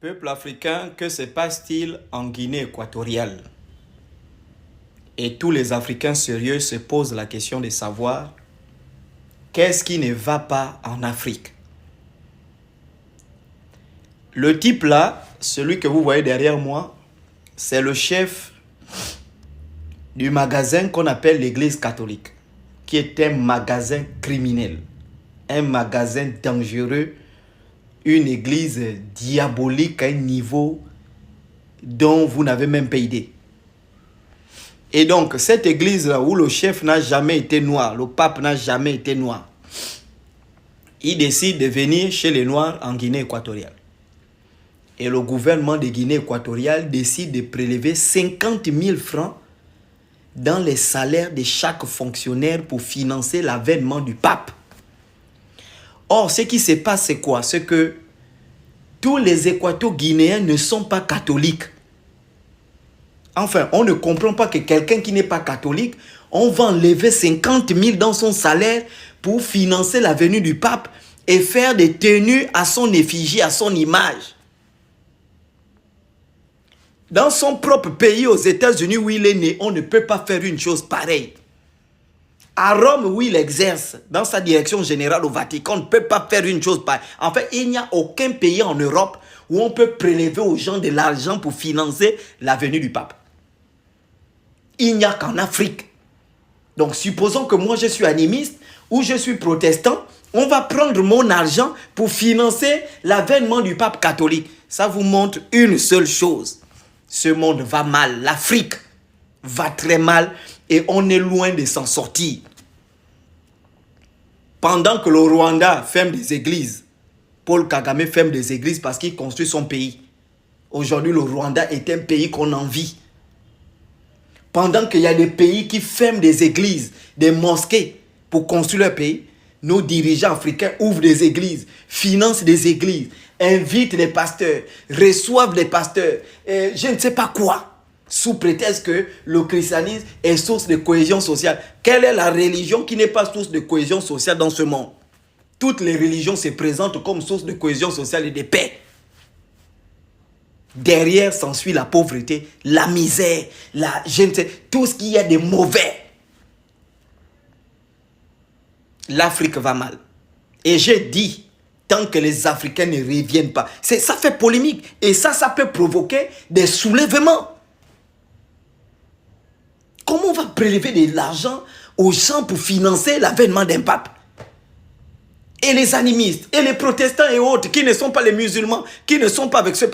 Peuple africain, que se passe-t-il en Guinée équatoriale? Et tous les Africains sérieux se posent la question de savoir qu'est-ce qui ne va pas en Afrique. Le type là, celui que vous voyez derrière moi, c'est le chef du magasin qu'on appelle l'Église catholique, qui est un magasin criminel, un magasin dangereux, une église diabolique à un niveau dont vous n'avez même pas idée. Et donc, cette église-là où le chef n'a jamais été noir, le pape n'a jamais été noir, il décide de venir chez les Noirs en Guinée équatoriale. Et le gouvernement de Guinée équatoriale décide de prélever 50 000 francs dans les salaires de chaque fonctionnaire pour financer l'avènement du pape. Or, ce qui se passe, c'est quoi? C'est que tous les Équato-Guinéens ne sont pas catholiques. Enfin, on ne comprend pas que quelqu'un qui n'est pas catholique, on va enlever 50 000 dans son salaire pour financer la venue du pape et faire des tenues à son effigie, à son image. Dans son propre pays, aux États-Unis où il est né, on ne peut pas faire une chose pareille. À Rome, où il exerce, dans sa direction générale au Vatican, on ne peut pas faire une chose pareille. En fait, il n'y a aucun pays en Europe où on peut prélever aux gens de l'argent pour financer la venue du pape. Il n'y a qu'en Afrique. Donc, supposons que moi, je suis animiste ou je suis protestant, on va prendre mon argent pour financer l'avènement du pape catholique. Ça vous montre une seule chose. Ce monde va mal. L'Afrique va très mal et on est loin de s'en sortir. Pendant que le Rwanda ferme des églises, Paul Kagame ferme des églises parce qu'il construit son pays. Aujourd'hui, le Rwanda est un pays qu'on envie. Pendant qu'il y a des pays qui ferment des églises, des mosquées pour construire leur pays, nos dirigeants africains ouvrent des églises, financent des églises, invitent les pasteurs, reçoivent les pasteurs, je ne sais pas quoi, sous prétexte que le christianisme est source de cohésion sociale. Quelle est la religion qui n'est pas source de cohésion sociale dans ce monde? Toutes les religions se présentent comme source de cohésion sociale et de paix. Derrière s'ensuit la pauvreté, la misère, je ne sais, tout ce qu'il y a de mauvais. L'Afrique va mal. Et j'ai dit, tant que les Africains ne reviennent pas, ça fait polémique. Et ça peut provoquer des soulèvements. Comment on va prélever de l'argent aux gens pour financer l'avènement d'un pape? Et les animistes, et les protestants et autres qui ne sont pas les musulmans, qui ne sont pas avec ce